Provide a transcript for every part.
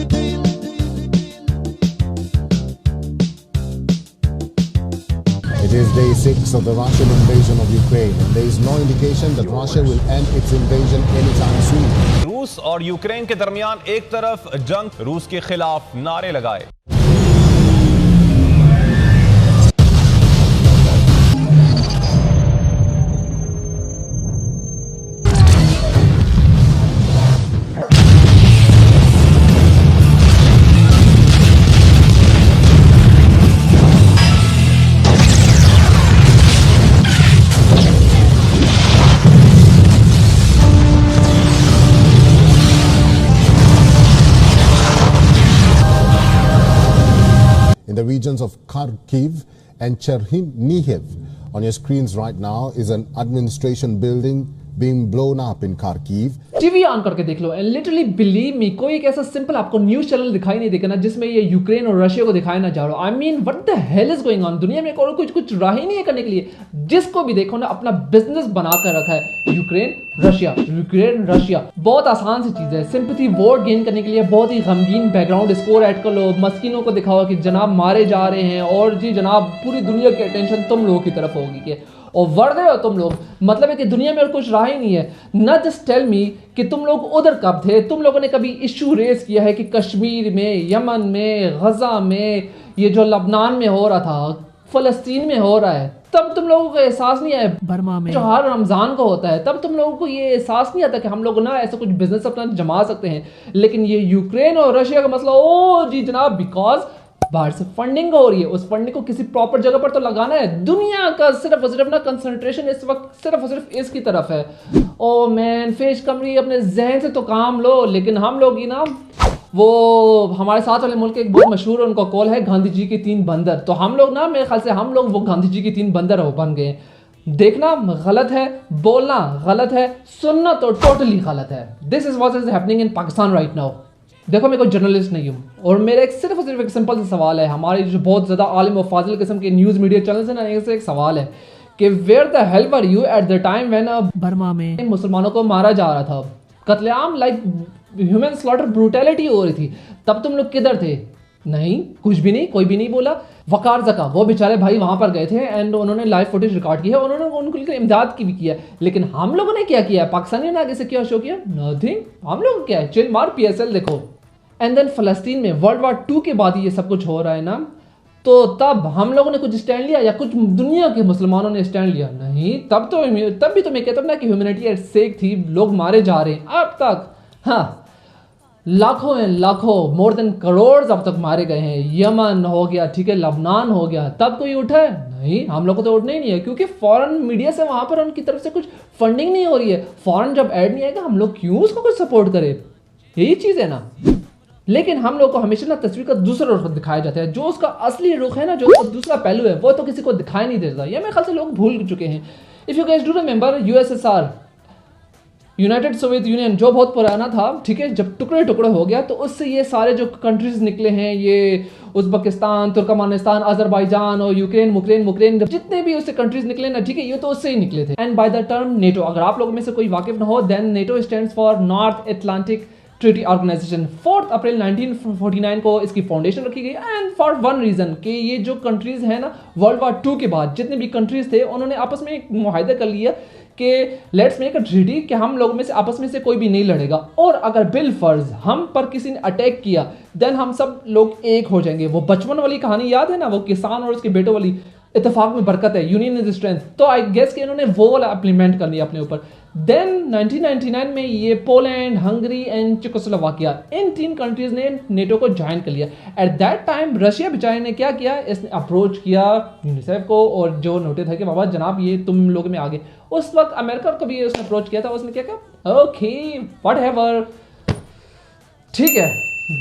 It is day 6 of the Russian invasion of Ukraine, and there is no indication that Russia will end its invasion anytime soon. रूस और Ukraine के दरमियान एक तरफ जंग, रूस के खिलाफ नारे लगाए। In the regions of Kharkiv and Chernihiv. On your screens right now is an administration building being blown up in Kharkiv. TV on करके देख लो एंड लिटरली बिलीव मी, कोई एक ऐसा सिंपल आपको न्यूज चैनल दिखाई नहीं देगा ना जिसमें ये यूक्रेन और रशिया को दिखाया ना जा रहा। I mean what the hell is going on. दुनिया में और कुछ रहा ही नहीं है करने के लिए। जिसको भी देखो ना अपना बिजनेस बना कर रखा है यूक्रेन रशिया। बहुत आसान सी चीज है। सिंपैथी वोट गेन करने के लिए बहुत ही गमगीन बैकग्राउंड स्कोर ऐड कर लो, मस्किनों को दिखाओ कि जनाब मारे जा रहे हैं और जी जनाब पूरी दुनिया की अटेंशन तुम लोगों की तरफ होगी कि और बढ़ गए हो तुम लोग। मतलब है कि दुनिया में और कुछ रहा ही नहीं है। ना जस्ट टेल मी कि तुम लोग उधर कब थे। तुम लोगों ने कभी इशू रेस किया है कि कश्मीर में, यमन में, गजा में, ये जो लबनान में हो रहा था, फलस्तीन में हो रहा है, तब तुम लोगों को एहसास नहीं आया? बर्मा में जो हर रमजान को होता है तब तुम लोगों को ये एहसास नहीं आता कि हम लोग ना ऐसा कुछ बिजनेस अपना जमा सकते हैं। लेकिन ये यूक्रेन और रशिया का मसला, ओ जी जनाब, बिकॉज बाहर से फंडिंग हो रही है। उस फंडिंग को किसी प्रॉपर जगह पर तो लगाना है। दुनिया का सिर्फ और सिर्फ ना कंसंट्रेशन इस वक्त सिर्फ और सिर्फ इसकी तरफ है। ओ मैन फिश कमरी, अपने जहन से तो काम लो। लेकिन हम लोग ही ना, वो हमारे साथ वाले मुल्क एक बहुत मशहूर है, उनका कॉल है गांधी जी के 3 बंदर। तो हम लोग ना, मेरे ख्याल से हम लोग वो गांधी जी के 3 बंदर बन गए। देखना गलत है, बोलना गलत है, सुनना तो टोटली गलत है। This is what is happening in Pakistan right now. देखो मैं कोई जर्नलिस्ट नहीं हूँ और मेरा एक सिर्फ और सिर्फ एक सिंपल सा सवाल है। हमारे जो बहुत ज़्यादा आलिम और फाजिल किस्म के न्यूज़ मीडिया चैनल्स हैं ना, एक सवाल है कि where the hell were you at the time when Burma में मुसलमानों को मारा जा रहा था, कत्लेआम लाइक ह्यूमन स्लॉटर ब्रूटैलिटी हो रही थी, तब तुम लोग किधर थे? नहीं, कुछ भी नहीं, कोई भी नहीं बोला। वकार जका वो बेचारे भाई वहां पर गए थे एंड उन्होंने लाइव फुटेज रिकॉर्ड की है, उन्होंने उनको लेकर इमदाद की भी किया। लेकिन हम लोगों ने क्या किया? पाकिस्तानियों ने आगे से क्या शो किया? नथिंग। हम लोग क्या है, चिल मार PSL देखो। एंड देन फ़लस्तीन में World War II के बाद ये सब कुछ हो रहा है ना, तो तब हम लोगों ने कुछ स्टैंड लिया या कुछ दुनिया के मुसलमानों ने स्टैंड लिया? नहीं। तब भी तो मैं कहता हूँ ना कि ह्यूमैनिटी एट स्टेक थी। लोग मारे जा रहे हैं अब तक। हाँ, लाखों हैं लाखों, मोर देन करोड़ अब तक मारे गए हैं। यमन हो गया, ठीक है, लबनान हो गया, तब कोई उठा है? नहीं, हम लोग को तो उठना ही नहीं है क्योंकि फॉरेन मीडिया से वहाँ पर उनकी तरफ से कुछ फंडिंग नहीं हो रही है। फॉरेन जब ऐड नहीं आएगा हम लोग क्यों उसको कुछ सपोर्ट करें? यही चीज़ है ना। लेकिन हम लोग को हमेशा ना तस्वीर का दूसरा रुख दिखाया जाता है। जो उसका असली रुख है ना, जो उसका दूसरा पहलू है, वो तो किसी को दिखाई नहीं देता। या मेरे ख्याल से लोग भूल चुके हैं। If you guys do remember USSR, United Soviet union, जो बहुत पुराना था, ठीक है, जब टुकड़े टुकड़े हो गया तो उससे ये सारे जो कंट्रीज निकले हैं, ये उज़्बेकिस्तान, तुर्कमानिस्तान, अजरबैजान और यूक्रेन जितने भी उससे कंट्रीज निकले ना, ठीक है, ये तो उससे ही निकले थे। And by the term NATO, अगर आप लोगों में से कोई वाकिफ ना हो, then NATO stands for North Atlantic Treaty Organization. 4 April 1949 को इसकी फाउंडेशन रखी गई एंड फॉर वन रीजन कि ये जो कंट्रीज हैं ना, World War II के बाद जितने भी कंट्रीज थे उन्होंने आपस में एक मुआहिदा कर लिया कि लेट्स मेक अ ट्रीटी कि हम लोगों में से आपस में से कोई भी नहीं लड़ेगा, और अगर बिल फर्ज हम पर किसी ने अटैक किया देन हम सब लोग एक हो जाएंगे। वो बचपन वाली कहानी याद है ना, वो किसान और उसके बेटों वाली, इत्तेफाक में बरकत है, यूनियन इज स्ट्रेंथ। तो आई गेस कि इन्होंने वो वाला इम्प्लीमेंट कर लिया अपने ऊपर। देन 1999 में ये Poland, Hungary and Czechoslovakia, in 3 countries ने नेटो को ज्वाइन कर लिया। एट दैट टाइम रशिया बेचारे ने क्या किया, इसने अप्रोच किया यूनिसेफ को और जो नोटिस है कि बाबा जनाब ये तुम लोग में आगे। उस वक्त अमेरिका को भी उसने अप्रोच किया था, उसने क्या कहा, ओके व्हाटएवर, ठीक है।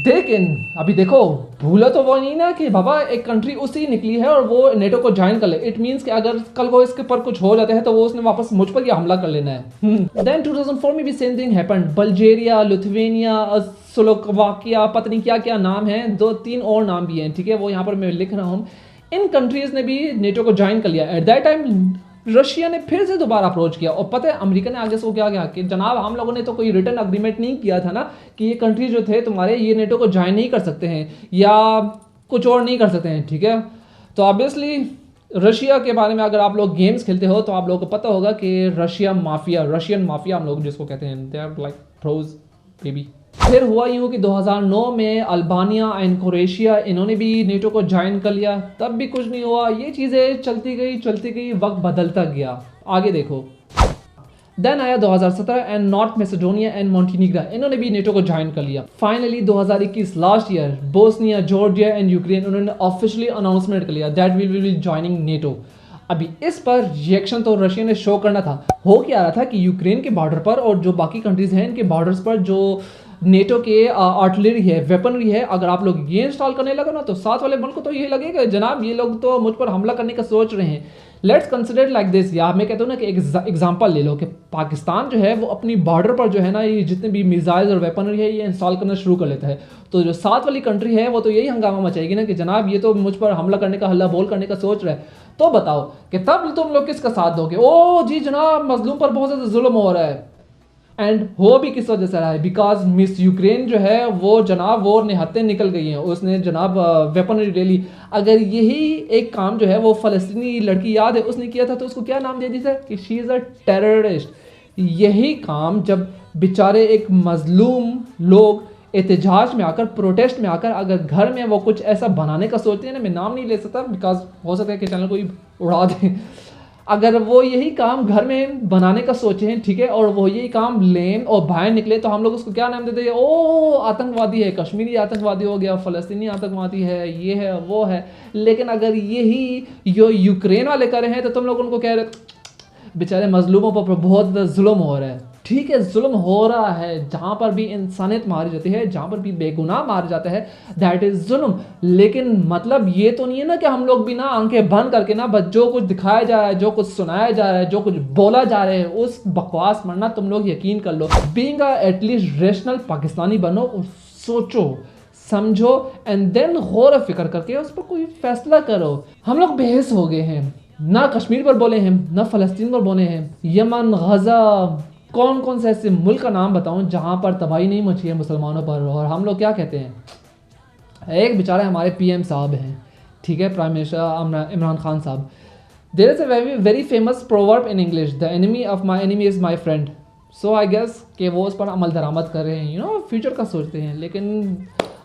लेकिन अभी देखो, भूला तो वो नहीं ना कि बाबा एक कंट्री उसी निकली है और वो नेटो को ज्वाइन कर ले। इट मींस कि अगर कल को इसके पर कुछ हो जाता है तो वो उसने वापस मुझ पर ये हमला कर लेना है। देन 2004 में भी same thing happened. Bulgaria, Lithuania, Slovakia, पता नहीं क्या क्या नाम है, 2-3 और नाम भी हैं, ठीक है, वो यहाँ पर मैं लिख रहा हूँ। इन कंट्रीज ने भी नेटो को ज्वाइन कर लिया। एट दैट टाइम रशिया ने फिर से दोबारा अप्रोच किया और पता है अमेरिका ने आगे से वो क्या किया कि जनाब हम लोगों ने तो कोई रिटर्न अग्रीमेंट नहीं किया था ना कि ये कंट्री जो थे तुम्हारे ये नेटो को ज्वाइन नहीं कर सकते हैं या कुछ और नहीं कर सकते हैं, ठीक है। तो ऑब्वियसली रशिया के बारे में अगर आप लोग गेम्स खेलते हो तो आप लोगों को पता होगा कि रशियन माफिया हम लोग जिसको कहते हैं, they are like pros baby. फिर हुआ यूँ कि 2009 में अल्बानिया एंड क्रोएशिया इन्होंने भी नेटो को ज्वाइन कर लिया, तब भी कुछ नहीं हुआ। ये चीज़ें चलती गई, वक्त बदलता गया। आगे देखो, देन आया 2017 and North Macedonia and Montenegro, इन्होंने भी नेटो को ज्वाइन कर लिया। Finally 2021 last year Bosnia, Georgia and Ukraine उन्होंने ऑफिशियली अनाउंसमेंट कर लिया that we will be joining NATO. अभी इस पर रिएक्शन तो रशिया ने शो करना था। हो क्या रहा था कि यूक्रेन के बॉर्डर पर और जो बाकी कंट्रीज हैं इनके बॉर्डर्स पर जो नेटो के आर्टिलरी है, वेपनरी है, अगर आप लोग ये इंस्टॉल करने लगे ना तो साथ वाले मुल्क को तो ये लगेगा जनाब ये लोग तो मुझ पर हमला करने का सोच रहे हैं। लेट्स कंसिडर लाइक दिस, या मैं कहता हूँ ना कि एक एग्जांपल ले लो कि पाकिस्तान जो है वो अपनी बॉर्डर पर जो है ना ये जितने भी मिसाइल्स और वेपनरी है ये इंस्टॉल करना शुरू कर लेता है, तो जो साथ वाली कंट्री है वो तो यही हंगामा मचाएगी ना कि जनाब ये तो मुझ पर हमला करने का, हल्ला बोल करने का सोच रहा है। तो बताओ कि तब तुम लोग किसका साथ दोगे? ओ जी जनाब मजलूम पर बहुत ज़्यादा जुल्म हो रहा है। एंड हो भी किस वजह से रहा है? बिकॉज मिस यूक्रेन जो है वो जनाब वो निहत्ते निकल गई हैं, उसने जनाब वेपनरी ले ली। अगर यही एक काम जो है वो फ़लस्तीनी लड़की याद है उसने किया था तो उसको क्या नाम दे दिया था कि शी इज़ अ टेररिस्ट। यही काम जब बेचारे एक मजलूम लोग एहतजाज में आकर, प्रोटेस्ट में आकर अगर घर में वो कुछ ऐसा बनाने का सोचते हैं ना, मैं नाम नहीं ले सकता बिकॉज हो सकता है कि चैनल को ही उड़ा दें, अगर वो यही काम घर में बनाने का सोचे हैं, ठीक है, और वो यही काम लें और बाहर निकले तो हम लोग उसको क्या नाम देते हैं? ओ आतंकवादी है, कश्मीरी आतंकवादी हो गया, फ़लस्तीनी आतंकवादी है, ये है वो है। लेकिन अगर यही जो यूक्रेन वाले कर रहे हैं तो तुम लोग उनको कह रहे बेचारे मजलूमों पर बहुत ज़्यादा जुल्म हो रहा है। ठीक है, जुल्म हो रहा है, जहाँ पर भी इंसानियत मारी जाती है, जहाँ पर भी बेगुनाह मार जाता है, दैट इज़ जुल्म। लेकिन मतलब ये तो नहीं है ना कि हम लोग भी ना आंखें बंद करके ना बस जो कुछ दिखाया जा रहा है, जो कुछ सुनाया जा रहा है, जो कुछ बोला जा रहा है उस बकवास मरना तुम लोग यकीन कर लो। Being a at least rational Pakistani बनो और सोचो समझो एंड देन गौर फिक्र करके उस पर कोई फैसला करो। हम लोग बेहस हो गए हैं, ना कश्मीर पर बोले हैं, ना फ़लस्तीन पर बोले हैं, यमन, गज़ा, कौन कौन से ऐसे मुल्क का नाम बताऊं जहां पर तबाही नहीं मची है मुसलमानों पर। और हम लोग क्या कहते हैं, एक बेचारे हमारे पीएम साहब हैं, ठीक है, prime minister Imran Khan sahab. There is a very famous proverb in English, the enemy of my enemy is my friend. So I guess कि वो उस पर अमल दरामद कर रहे हैं, फ्यूचर का सोचते हैं। लेकिन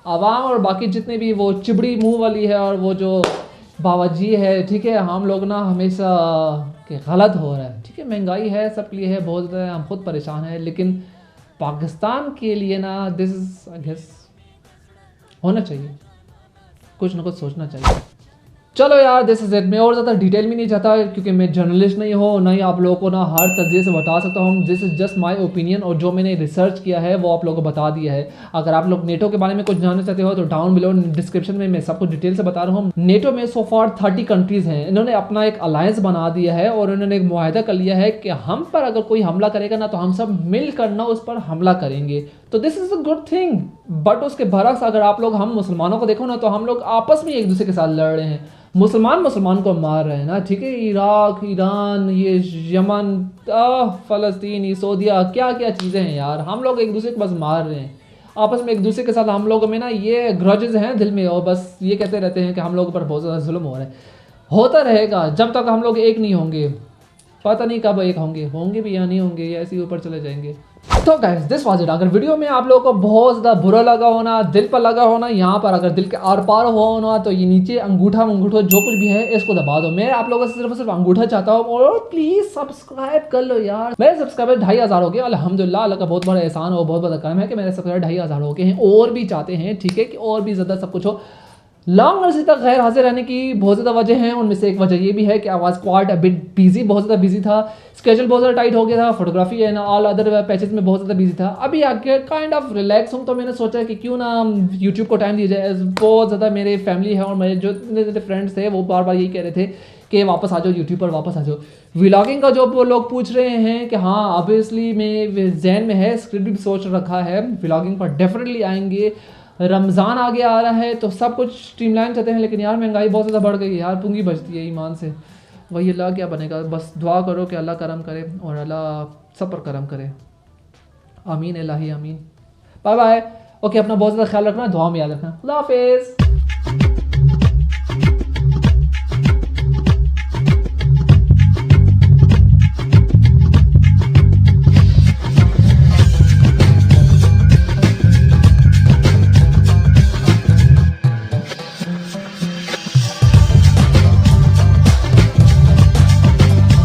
आवाम और बाकी जितने भी वो चिबड़ी मुँह वाली है और वो जो बावजी है, ठीक है, हम लोग ना हमेशा कि गलत हो रहा है, ठीक है, महंगाई है सबके लिए है, बहुत ज़्यादा हम खुद परेशान हैं, लेकिन पाकिस्तान के लिए ना दिस इज़ आई गेस होना चाहिए, कुछ ना कुछ सोचना चाहिए। चलो यार दिस इज इट। मैं और ज़्यादा डिटेल में नहीं चाहता क्योंकि मैं जर्नलिस्ट नहीं हूँ, ना ही आप लोगों को ना हर तरीके से बता सकता हूँ। This is just my opinion और जो मैंने रिसर्च किया है वो आप लोगों को बता दिया है। अगर आप लोग नेटो के बारे में कुछ जानना चाहते हो तो डाउन बिलो डिस्क्रिप्शन में मैं सब कुछ डिटेल से बता रहा हूँ। नेटो में सो फार 30 कंट्रीज़ हैं, इन्होंने अपना एक अलायंस बना दिया है और इन्होंने एक मुआहदा कर लिया है कि हम पर अगर कोई हमला करेगा ना तो हम सब मिलकर ना उस पर हमला करेंगे। तो this is a good thing. But उसके बरक्स अगर आप लोग हम मुसलमानों को देखो ना तो हम लोग आपस में एक दूसरे के साथ लड़ रहे हैं, मुसलमान को मार रहे हैं ना, ठीक है, इराक, ईरान, ये यमन, फ़लस्तीन, सऊदीया, क्या क्या चीज़ें हैं यार, हम लोग एक दूसरे को बस मार रहे हैं आपस में एक दूसरे के साथ। हम लोगों में ना ये ग्रजेस हैं दिल में और बस ये कहते रहते हैं कि हम लोगों पर बहुत ज़्यादा जुल्म हो रहा है। होता रहेगा जब तक हम लोग एक नहीं होंगे, पता नहीं कब एक होंगे भी या नहीं होंगे, या ऐसे ही ऊपर चले जाएंगे। तो गाइस दिस वाज इट। अगर वीडियो में आप लोगों को बहुत ज़्यादा बुरा लगा होना, दिल पर लगा होना, यहाँ पर अगर दिल के आर पार हुआ होना तो ये नीचे अंगूठा जो कुछ भी है इसको दबा दो। मैं आप लोगों से सिर्फ अंगूठा चाहता हूँ और प्लीज़ सब्सक्राइब कर लो यार। मेरे सब्सक्राइबर 2500 हो गए अल्हम्दुलिल्लाह, अल्लाह का बहुत बड़ा एहसान हो, बहुत बड़ा काम है कि मेरे सब्सक्राइबर 2500 हो गए हैं और भी चाहते हैं, ठीक है, कि और भी ज़्यादा सब कुछ हो। लॉन्ग अर्से तक गैर हाजिर रहने की बहुत ज़्यादा वजह है, उनमें से एक वजह ये भी है कि आवाज़ क्वाइट अ बिट बिजी, बहुत ज़्यादा बिजी था, स्केड्यूल बहुत ज़्यादा टाइट हो गया था, photography and all other patches में बहुत ज़्यादा बिजी था। अभी आके काइंड ऑफ रिलैक्स हूँ तो मैंने सोचा कि क्यों ना यूट्यूब को टाइम दिया जाए। बहुत ज़्यादा मेरे फैमिली है और मेरे जो इतने फ्रेंड्स थे वो बार बार यही कह रहे थे कि वापस आ जाओ यूट्यूब पर, वापस आ जाओ। व्लॉगिंग का जो वो लोग पूछ रहे हैं कि हाँ ऑब्वियसली मैं जहन में है, स्क्रिप्ट भी सोच रखा है, व्लॉगिंग पर डेफिनेटली आएंगे। रमज़ान आगे आ रहा है तो सब कुछ स्ट्रीमलाइन चाहते हैं, लेकिन यार महंगाई बहुत ज़्यादा बढ़ गई है यार, पुंगी बचती है ईमान से। वही अल्लाह क्या बनेगा, बस दुआ करो कि अल्लाह करम करे और अल्लाह सब पर करम करे। आमीन इलाही आमीन। Bye bye. ओके, अपना बहुत ज़्यादा ख्याल रखना, दुआ में याद रखना। अल्लाह हाफिज़।